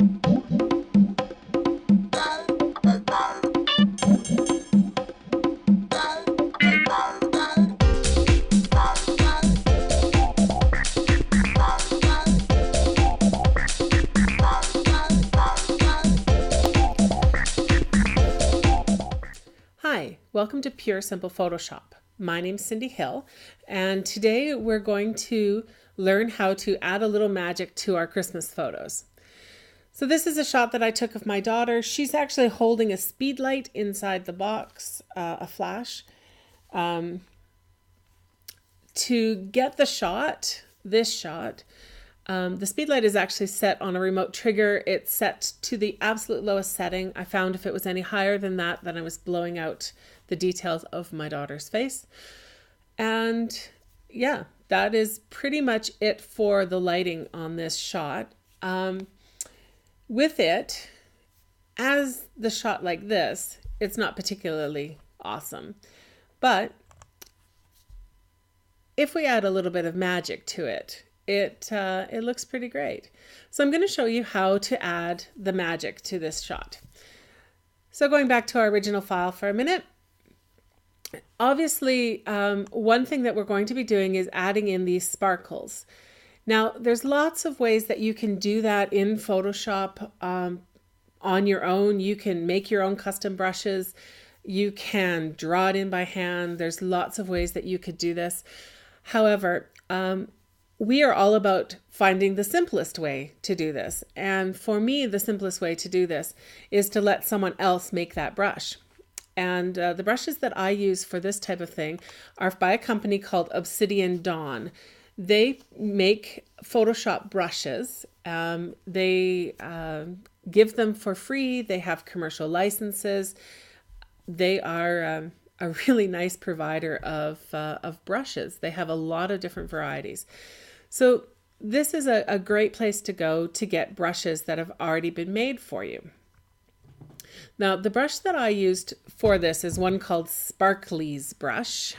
Hi, welcome to Pure Simple Photoshop. My name's Cindy Hill, and today we're going to learn how to add a little magic to our Christmas photos. So this is a shot that I took of my daughter. She's actually holding a speed light inside the box, a flash. To get the shot, this shot, the speed light is actually set on a remote trigger. It's set to the absolute lowest setting. I found if it was any higher than that, then I was blowing out the details of my daughter's face. And yeah, that is pretty much it for the lighting on this shot. With it, as the shot like this, it's not particularly awesome. But if we add a little bit of magic to it, it looks pretty great. So I'm going to show you how to add the magic to this shot. So going back to our original file for a minute, obviously one thing that we're going to be doing is adding in these sparkles. Now there's lots of ways that you can do that in Photoshop on your own. You can make your own custom brushes. You can draw it in by hand. There's lots of ways that you could do this. However, we are all about finding the simplest way to do this. And for me, the simplest way to do this is to let someone else make that brush. And the brushes that I use for this type of thing are by a company called Obsidian Dawn. They make Photoshop brushes. They give them for free. They have commercial licenses. They are a really nice provider of brushes. They have a lot of different varieties. So this is a great place to go to get brushes that have already been made for you. Now, the brush that I used for this is one called Sparkly's brush.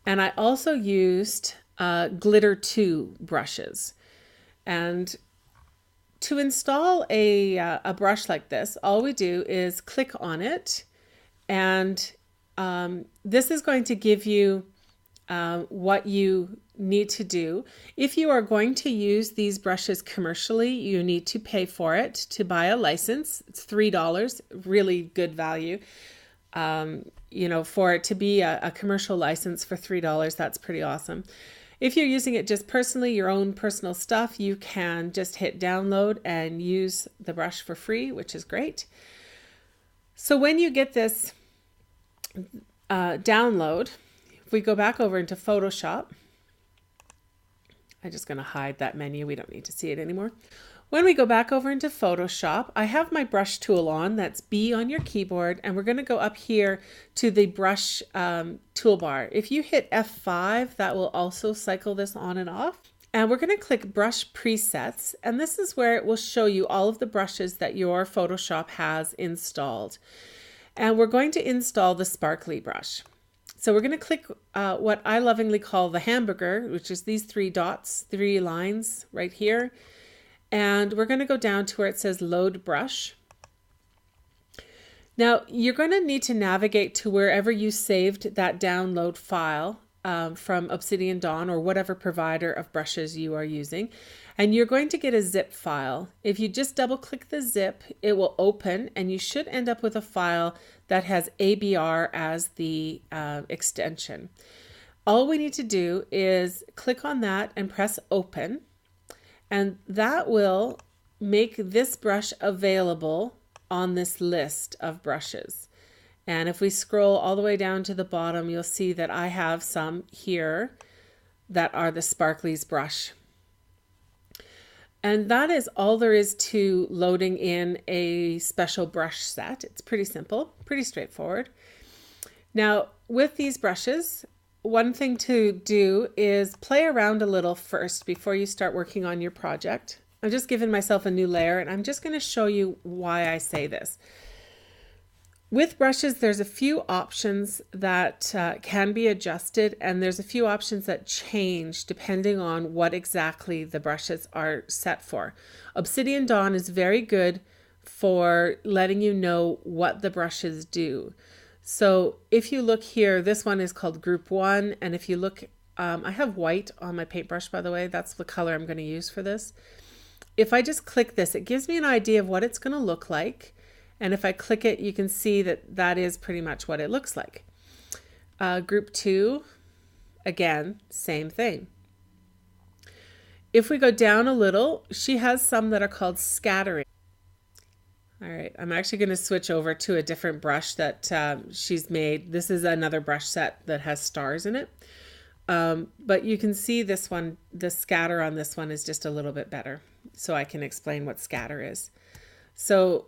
And I also used Glitter 2 brushes. And to install a brush like this, all we do is click on it. And this is going to give you what you need to do. If you are going to use these brushes commercially, you need to pay for it to buy a license. It's $3, really good value. For it to be a commercial license for $3, that's pretty awesome. If you're using it just personally, your own personal stuff, you can just hit download and use the brush for free, which is great. So when you get this download, if we go back over into Photoshop, I'm just going to hide that menu. We don't need to see it anymore. When we go back over into Photoshop, I have my brush tool on. That's B on your keyboard. And we're going to go up here to the brush toolbar. If you hit F5, that will also cycle this on and off. And we're going to click Brush Presets. And this is where it will show you all of the brushes that your Photoshop has installed. And we're going to install the Sparkly brush. So we're going to click what I lovingly call the hamburger, which is these 3 dots, 3 lines right here. And we're going to go down to where it says Load Brush. Now, you're going to need to navigate to wherever you saved that download file from Obsidian Dawn or whatever provider of brushes you are using. And you're going to get a zip file. If you just double click the zip, it will open and you should end up with a file that has ABR as the extension. All we need to do is click on that and press open. And that will make this brush available on this list of brushes. And if we scroll all the way down to the bottom, you'll see that I have some here that are the Sparkly's brush. And that is all there is to loading in a special brush set. It's pretty simple, pretty straightforward. Now, with these brushes, one thing to do is play around a little first before you start working on your project. I'm just giving myself a new layer, and I'm just going to show you why I say this. With brushes, there's a few options that can be adjusted, and there's a few options that change depending on what exactly the brushes are set for. Obsidian Dawn is very good for letting you know what the brushes do. So if you look here, this one is called Group 1, and if you look, I have white on my paintbrush, by the way. That's the color I'm going to use for this. If I just click this, it gives me an idea of what it's going to look like. And if I click it, you can see that that is pretty much what it looks like. Group 2, again, same thing. If we go down a little, she has some that are called scattering. All right, I'm actually going to switch over to a different brush that she's made. This is another brush set that has stars in it. But you can see this one, the scatter on this one is just a little bit better. So I can explain what scatter is. So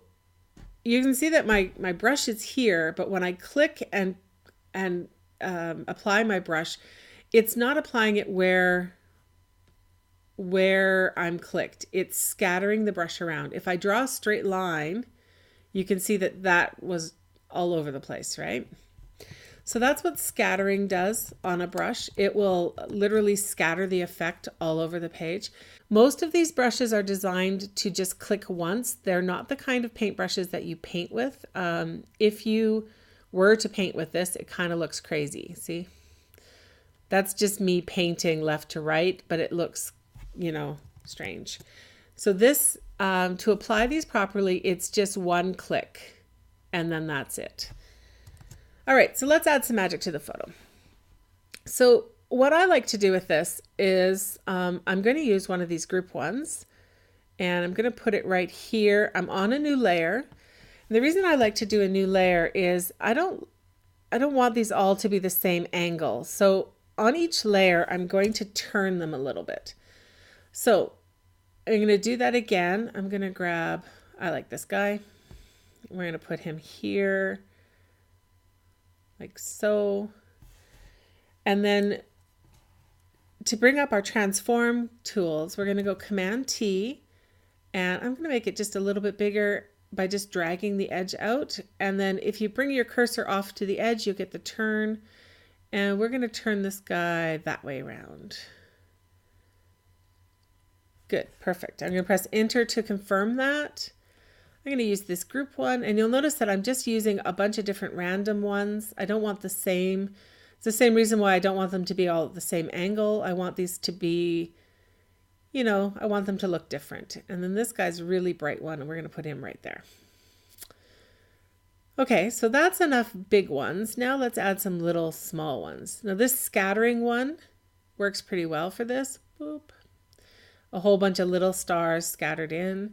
you can see that my brush is here, but when I click and apply my brush, it's not applying it where I'm clicked. It's scattering the brush around. If I draw a straight line, you can see that that was all over the place, right? So that's what scattering does on a brush. It will literally scatter the effect all over the page. Most of these brushes are designed to just click once. They're not the kind of paintbrushes that you paint with. If you were to paint with this, it kind of looks crazy. See? That's just me painting left to right, but it looks, you know, strange. So this, to apply these properly, it's just one click and then that's it. All right, so let's add some magic to the photo. So what I like to do with this is I'm going to use one of these Group 1s and I'm going to put it right here. I'm on a new layer. And the reason I like to do a new layer is I don't want these all to be the same angle. So on each layer, I'm going to turn them a little bit. So I'm going to do that again. I'm going to grab, I like this guy. We're going to put him here. Like so. And then to bring up our transform tools, we're going to go Command T, and I'm going to make it just a little bit bigger by just dragging the edge out. And then if you bring your cursor off to the edge, you'll get the turn. And we're going to turn this guy that way around. Good, perfect. I'm going to press Enter to confirm that. I'm going to use this Group 1, and you'll notice that I'm just using a bunch of different random ones. I don't want the same. It's the same reason why I don't want them to be all at the same angle. I want these to be, you know, I want them to look different. And then this guy's a really bright one, and we're going to put him right there. Okay, so that's enough big ones. Now let's add some little small ones. Now this scattering one works pretty well for this. Boop. A whole bunch of little stars scattered in.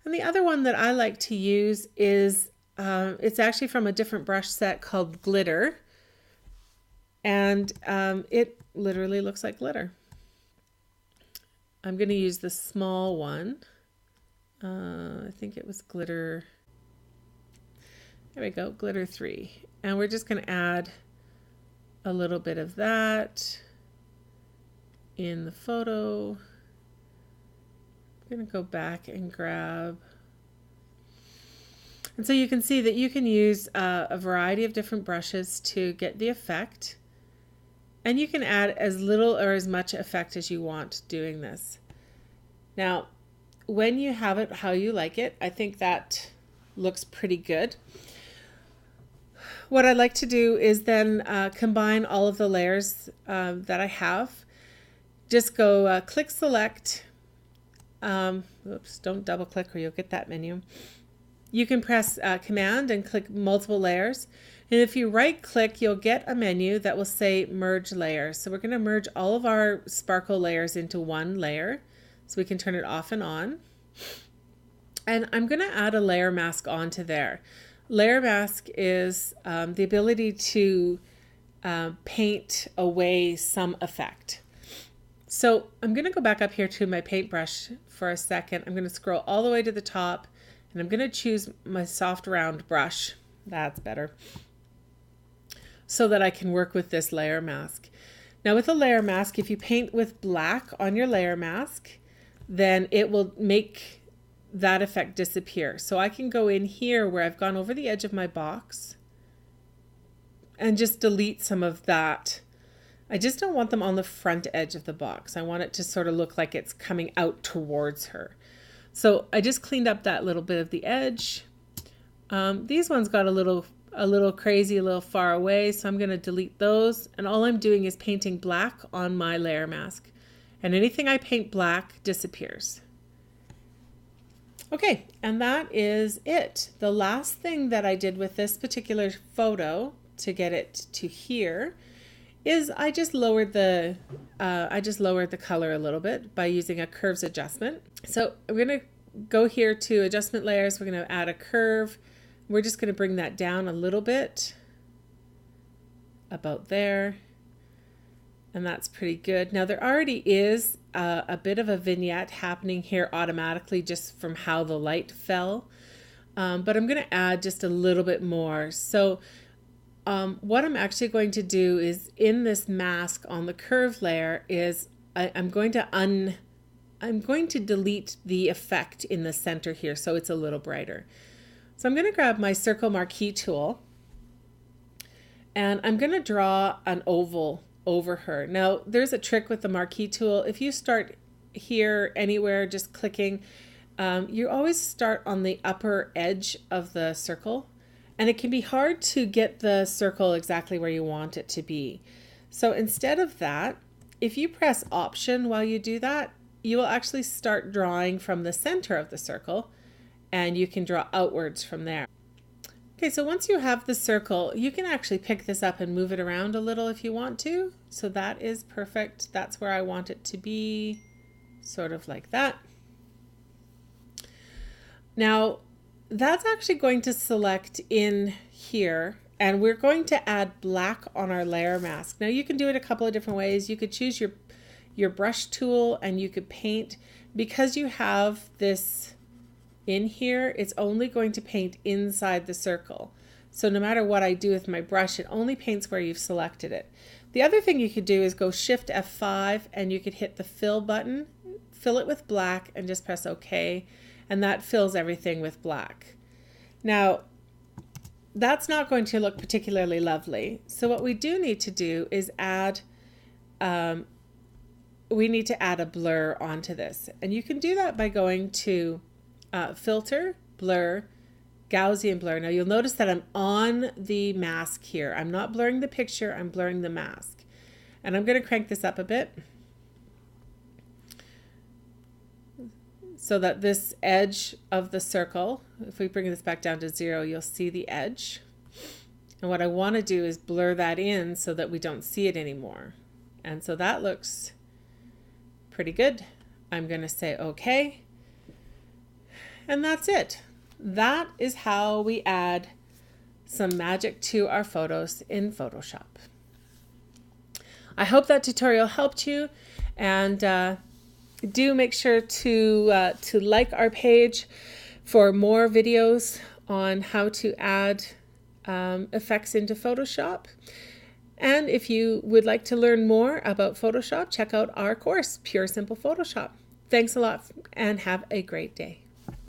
And the other one that I like to use is, it's actually from a different brush set called Glitter. And it literally looks like glitter. I'm going to use the small one. I think it was Glitter. There we go, Glitter 3. And we're just going to add a little bit of that in the photo. I'm going to go back and grab. And so you can see that you can use a variety of different brushes to get the effect. And you can add as little or as much effect as you want doing this. Now, when you have it how you like it, I think that looks pretty good. What I'd like to do is then combine all of the layers that I have. Just go click select. Oops, don't double click or you'll get that menu. You can press Command and click multiple layers. And if you right click, you'll get a menu that will say merge layers. So we're going to merge all of our sparkle layers into one layer. So we can turn it off and on. And I'm going to add a layer mask onto there. Layer mask is the ability to paint away some effect. So I'm going to go back up here to my paintbrush for a second. I'm going to scroll all the way to the top and I'm going to choose my soft round brush. That's better. So that I can work with this layer mask. Now with a layer mask, if you paint with black on your layer mask, then it will make that effect disappear. So I can go in here where I've gone over the edge of my box and just delete some of that. I just don't want them on the front edge of the box. I want it to sort of look like it's coming out towards her. So I just cleaned up that little bit of the edge. These ones got a little crazy, a little far away, so I'm going to delete those. And all I'm doing is painting black on my layer mask. And anything I paint black disappears. Okay, and that is it. The last thing that I did with this particular photo to get it to here is I just lowered the color a little bit by using a curves adjustment. So I'm going to go here to adjustment layers. We're going to add a curve. We're just going to bring that down a little bit, about there. And that's pretty good. Now there already is a bit of a vignette happening here automatically just from how the light fell. But I'm going to add just a little bit more. So what I'm actually going to do is in this mask on the curve layer is I'm going to delete the effect in the center here so it's a little brighter. So I'm going to grab my circle marquee tool and I'm going to draw an oval over her. Now there's a trick with the marquee tool. If you start here anywhere just clicking, you always start on the upper edge of the circle, and it can be hard to get the circle exactly where you want it to be. So instead of that, if you press Option while you do that, you will actually start drawing from the center of the circle, and you can draw outwards from there. Okay, so once you have the circle, you can actually pick this up and move it around a little if you want to. So that is perfect. That's where I want it to be, sort of like that. Now, that's actually going to select in here, and we're going to add black on our layer mask. Now you can do it a couple of different ways. You could choose your brush tool and you could paint. Because you have this in here, it's only going to paint inside the circle. So no matter what I do with my brush, it only paints where you've selected it. The other thing you could do is go Shift F5 and you could hit the fill button, fill it with black, and just press OK, and that fills everything with black. Now that's not going to look particularly lovely. So what we do need to do is add we need to add a blur onto this, and you can do that by going to Filter, Blur, Gaussian Blur. Now you'll notice that I'm on the mask here. I'm not blurring the picture, I'm blurring the mask. And I'm going to crank this up a bit so that this edge of the circle, if we bring this back down to 0, you'll see the edge. And what I want to do is blur that in so that we don't see it anymore. And so that looks pretty good. I'm going to say OK. And that's it. That is how we add some magic to our photos in Photoshop. I hope that tutorial helped you, and do make sure to like our page for more videos on how to add effects into Photoshop. And if you would like to learn more about Photoshop, check out our course, Pure Simple Photoshop. Thanks a lot and have a great day.